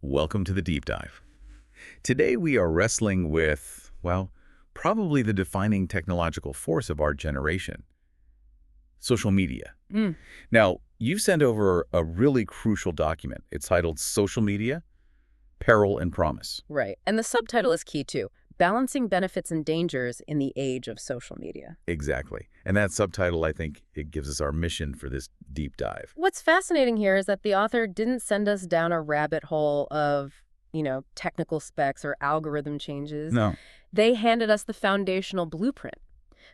Welcome to the deep dive. Today we are wrestling with, well, probably the defining technological force of our generation, social media. Mm, Now, you sent over a really crucial document. It's titled Social Media, Peril and Promise. right. And the subtitle is key too. Balancing benefits and dangers in the age of social media. Exactly. And that subtitle, I think, it gives us our mission for this deep dive. What's fascinating here is that the author didn't send us down a rabbit hole of, technical specs or algorithm changes. No. They handed us the foundational blueprint.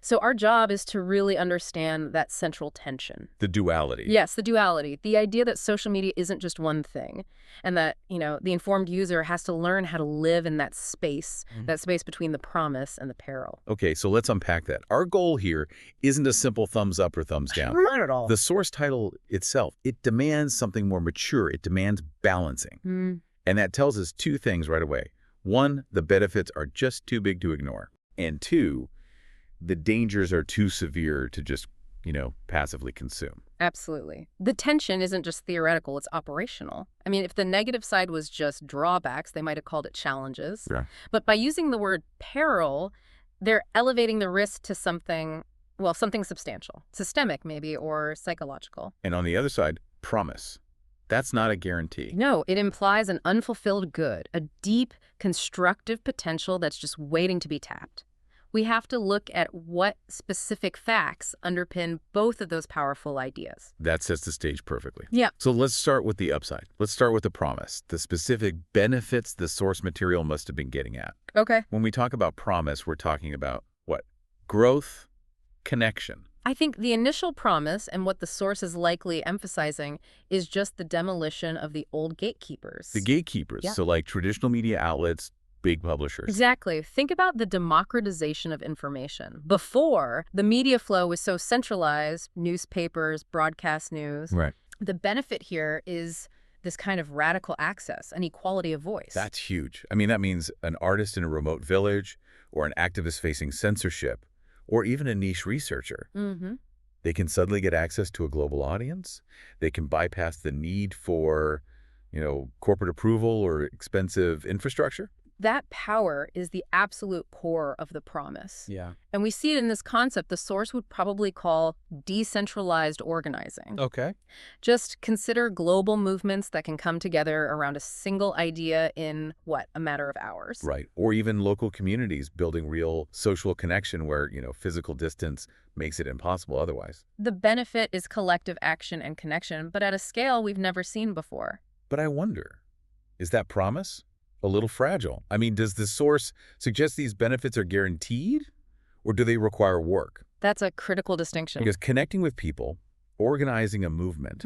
So our job is to really understand that central tension. The duality. Yes, the duality, the idea that social media isn't just one thing, and that, the informed user has to learn how to live in that space between the promise and the peril. Okay, so let's unpack that. Our goal here isn't a simple thumbs up or thumbs down. Not at all. The source title itself, it demands something more mature. It demands balancing. And that tells us two things right away. One, the benefits are just too big to ignore. And two, the dangers are too severe to just, passively consume. Absolutely. The tension isn't just theoretical, it's operational. I mean, if the negative side was just drawbacks, they might have called it challenges. Yeah. But by using the word peril, they're elevating the risk to something substantial, systemic maybe, or psychological. And on the other side, promise. That's not a guarantee. No, it implies an unfulfilled good, a deep, constructive potential that's just waiting to be tapped. We have to look at what specific facts underpin both of those powerful ideas. That sets the stage perfectly. Yeah. So let's start with the upside. Let's start with the promise, the specific benefits the source material must have been getting at. Okay. When we talk about promise, we're talking about what? Growth, connection. I think the initial promise and what the source is likely emphasizing is just the demolition of the old gatekeepers. The gatekeepers, Yeah. so like traditional media outlets, big publishers. Exactly. Think about the democratization of information. Before, the media flow was so centralized, newspapers, broadcast news. Right. The benefit here is this kind of radical access and equality of voice. That's huge. I mean, that means an artist in a remote village or an activist facing censorship or even a niche researcher. They can suddenly get access to a global audience. They can bypass the need for, corporate approval or expensive infrastructure. That power is the absolute core of the promise. Yeah. And we see it in this concept the source would probably call decentralized organizing. Okay. Just consider global movements that can come together around a single idea in, a matter of hours. Right. Or even local communities building real social connection where, physical distance makes it impossible otherwise. The benefit is collective action and connection, but at a scale we've never seen before. But I wonder, is that promise a little fragile? I mean, does the source suggest these benefits are guaranteed, or do they require work? That's a critical distinction. Because connecting with people, organizing a movement,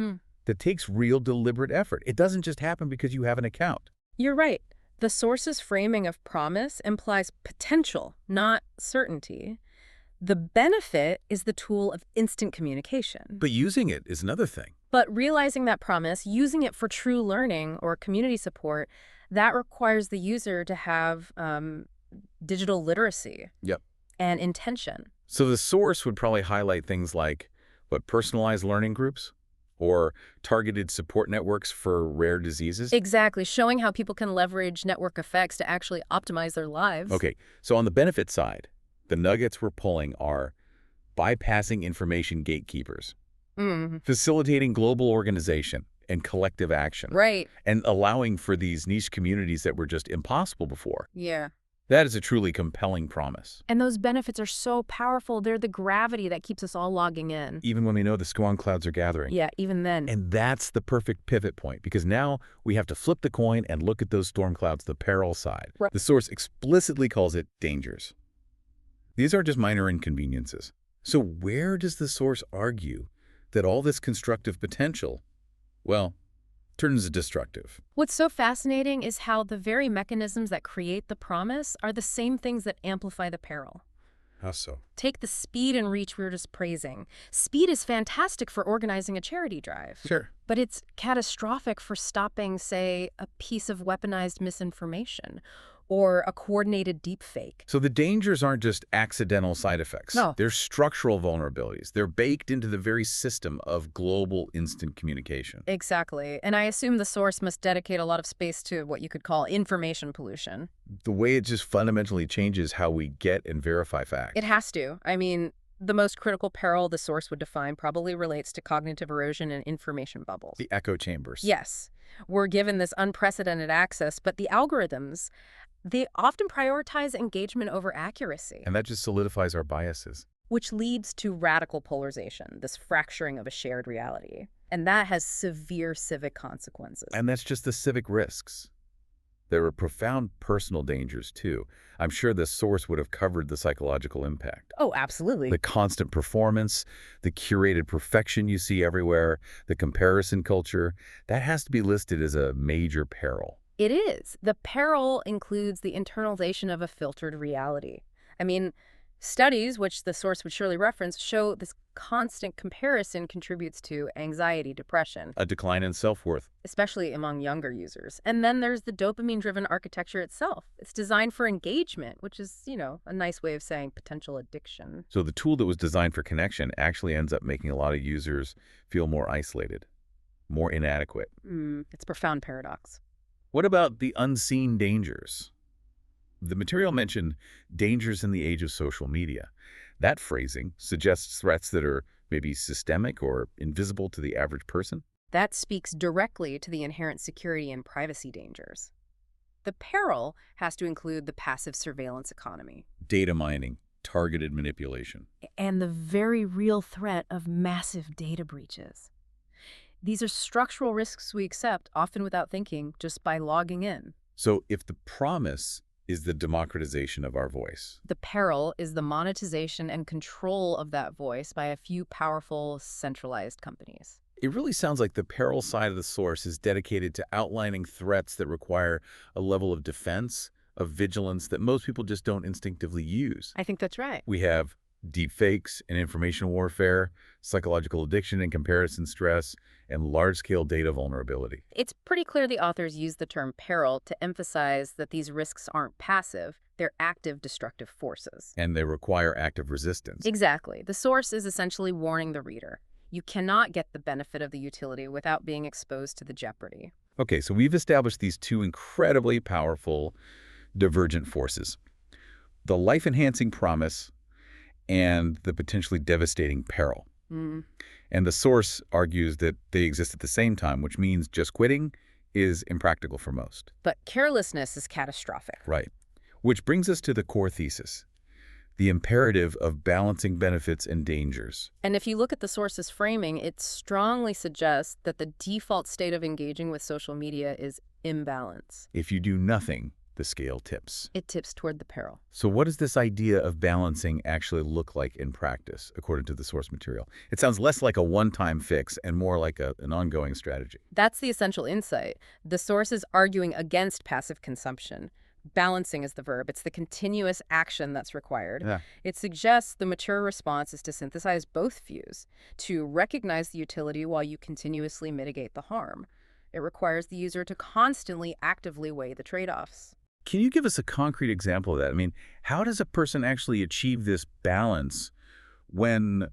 that takes real deliberate effort. It doesn't just happen because you have an account. You're right. The source's framing of promise implies potential, not certainty. The benefit is the tool of instant communication. But using it is another thing. But realizing that promise, using it for true learning or community support, that requires the user to have digital literacy. Yep. And intention. So the source would probably highlight things like, personalized learning groups or targeted support networks for rare diseases? Exactly, showing how people can leverage network effects to actually optimize their lives. Okay, so on the benefit side, the nuggets we're pulling are bypassing information gatekeepers, facilitating global organization and collective action. Right. And allowing for these niche communities that were just impossible before. Yeah. That is a truly compelling promise. And those benefits are so powerful. They're the gravity that keeps us all logging in. Even when we know the squall clouds are gathering. Yeah, even then. And that's the perfect pivot point, because now we have to flip the coin and look at those storm clouds, the peril side. Right. The source explicitly calls it dangers. These are just minor inconveniences. So where does the source argue that all this constructive potential, turns destructive? What's so fascinating is how the very mechanisms that create the promise are the same things that amplify the peril. How so? Take the speed and reach we were just praising. Speed is fantastic for organizing a charity drive. Sure. But it's catastrophic for stopping, say, a piece of weaponized misinformation or a coordinated deepfake. So the dangers aren't just accidental side effects. No. They're structural vulnerabilities. They're baked into the very system of global instant communication. Exactly. And I assume the source must dedicate a lot of space to what you could call information pollution. The way it just fundamentally changes how we get and verify facts. It has to. I mean, the most critical peril the source would define probably relates to cognitive erosion and information bubbles. The echo chambers. Yes. We're given this unprecedented access, but the algorithms, they often prioritize engagement over accuracy, And that just solidifies our biases. which leads to radical polarization, this fracturing of a shared reality. And that has severe civic consequences. And that's just the civic risks. There are profound personal dangers, too. I'm sure the source would have covered the psychological impact. Oh, absolutely. The constant performance, the curated perfection you see everywhere, the comparison culture, that has to be listed as a major peril. It is. The peril includes the internalization of a filtered reality. I mean, studies, which the source would surely reference, show this constant comparison contributes to anxiety, depression, A decline in self-worth. especially among younger users. And then there's the dopamine-driven architecture itself. It's designed for engagement, which is, a nice way of saying potential addiction. So the tool that was designed for connection actually ends up making a lot of users feel more isolated, more inadequate. It's a profound paradox. What about the unseen dangers? The material mentioned dangers in the age of social media. That phrasing suggests threats that are maybe systemic or invisible to the average person. That speaks directly to the inherent security and privacy dangers. The peril has to include the passive surveillance economy Data mining, targeted manipulation. and the very real threat of massive data breaches. These are structural risks we accept, often without thinking, just by logging in. So if the promise is the democratization of our voice, The peril is the monetization and control of that voice by a few powerful, centralized companies. it really sounds like the peril side of the source is dedicated to outlining threats that require a level of defense, of vigilance that most people just don't instinctively use. I think that's right. We have deepfakes and information warfare, psychological addiction and comparison stress, and large-scale data vulnerability. It's pretty clear the authors use the term peril to emphasize that these risks aren't passive, they're active destructive forces. And they require active resistance. Exactly. The source is essentially warning the reader. You cannot get the benefit of the utility without being exposed to the jeopardy. Okay, so we've established these two incredibly powerful divergent forces. The life-enhancing promise and the potentially devastating peril. And the source argues that they exist at the same time, which means just quitting is impractical for most. But carelessness is catastrophic. Right. Which brings us to the core thesis, the imperative of balancing benefits and dangers. And if you look at the source's framing, it strongly suggests that the default state of engaging with social media is imbalance. If you do nothing, the scale tips. It tips toward the peril. So what does this idea of balancing actually look like in practice, according to the source material? It sounds less like a one-time fix and more like an ongoing strategy. That's the essential insight. The source is arguing against passive consumption. Balancing is the verb. It's the continuous action that's required. Yeah. It suggests the mature response is to synthesize both views, to recognize the utility while you continuously mitigate the harm. It requires the user to constantly actively weigh the trade-offs. Can you give us a concrete example of that? I mean, how does a person actually achieve this balance when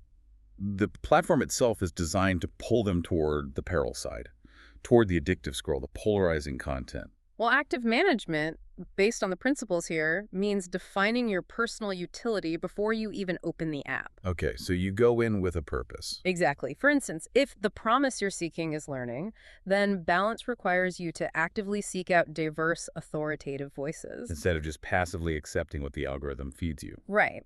the platform itself is designed to pull them toward the peril side, toward the addictive scroll, the polarizing content? Well, active management, based on the principles here, means defining your personal utility before you even open the app. Okay, so you go in with a purpose. Exactly. For instance, if the promise you're seeking is learning, then balance requires you to actively seek out diverse, authoritative voices. Instead of just passively accepting what the algorithm feeds you. Right.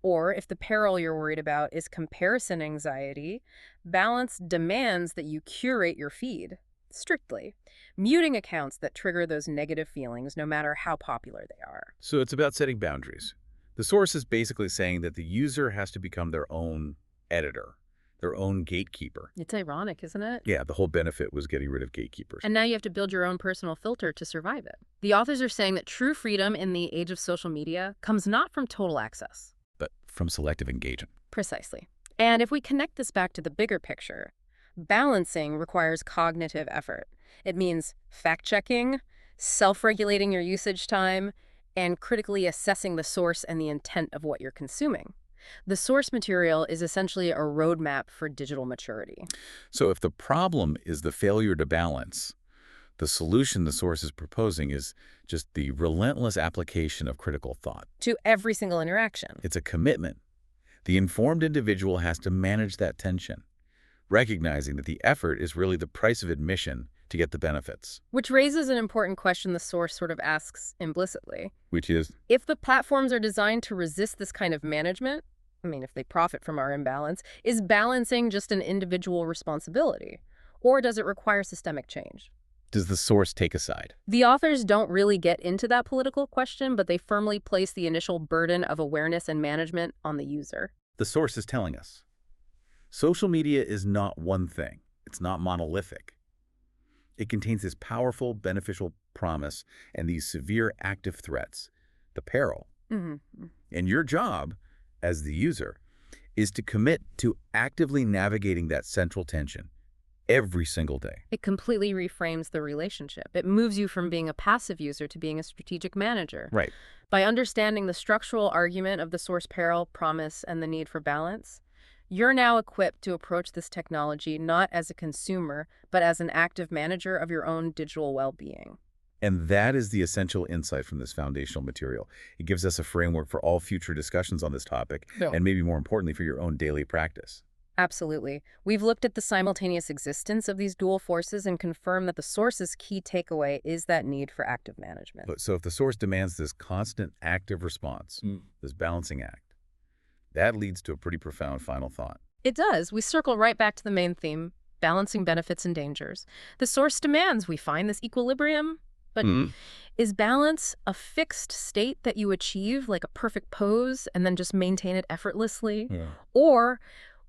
Or if the peril you're worried about is comparison anxiety, balance demands that you curate your feed strictly, muting accounts that trigger those negative feelings no matter how popular they are. So it's about setting boundaries. The source is basically saying that the user has to become their own editor, their own gatekeeper. It's ironic, isn't it? Yeah, the whole benefit was getting rid of gatekeepers. And now you have to build your own personal filter to survive it. The authors are saying that true freedom in the age of social media comes not from total access. But from selective engagement. Precisely. And if we connect this back to the bigger picture, balancing requires cognitive effort. It means fact-checking, self-regulating your usage time, and critically assessing the source and the intent of what you're consuming. The source material is essentially a roadmap for digital maturity. So if the problem is the failure to balance, the solution the source is proposing is just the relentless application of critical thought. To every single interaction. It's a commitment. The informed individual has to manage that tension, recognizing that the effort is really the price of admission to get the benefits. Which raises an important question the source sort of asks implicitly. Which is, If the platforms are designed to resist this kind of management, I mean, if they profit from our imbalance, is balancing just an individual responsibility? Or does it require systemic change? does the source take a side? The authors don't really get into that political question, but they firmly place the initial burden of awareness and management on the user. The source is telling us. Social media is not one thing. It's not monolithic. It contains this powerful, beneficial promise and these severe active threats, the peril. Mm-hmm. And your job, as the user, is to commit to actively navigating that central tension every single day. It completely reframes the relationship. It moves you from being a passive user to being a strategic manager. Right. By understanding the structural argument of the source peril, promise, and the need for balance, you're now equipped to approach this technology not as a consumer, but as an active manager of your own digital well-being. And that is the essential insight from this foundational material. It gives us a framework for all future discussions on this topic, and maybe more importantly, for your own daily practice. Absolutely. We've looked at the simultaneous existence of these dual forces and confirmed that the source's key takeaway is that need for active management. So if the source demands this constant active response, this balancing act, that leads to a pretty profound final thought. It does. We circle right back to the main theme, balancing benefits and dangers. The source demands we find this equilibrium, but is balance a fixed state that you achieve, like a perfect pose, and then just maintain it effortlessly? Or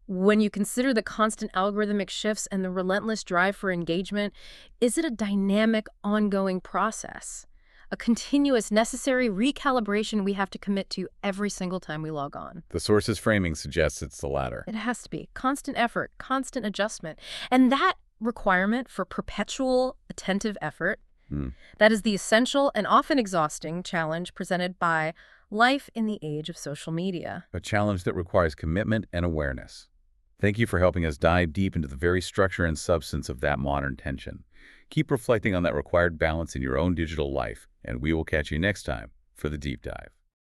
when you consider the constant algorithmic shifts and the relentless drive for engagement, is it a dynamic, ongoing process? A continuous, necessary recalibration we have to commit to every single time we log on? The source's framing suggests it's the latter. It has to be. Constant effort, constant adjustment. And that requirement for perpetual, attentive effort, that is the essential and often exhausting challenge presented by life in the age of social media. A challenge that requires commitment and awareness. Thank you for helping us dive deep into the very structure and substance of that modern tension. Keep reflecting on that required balance in your own digital life, and we will catch you next time for the deep dive.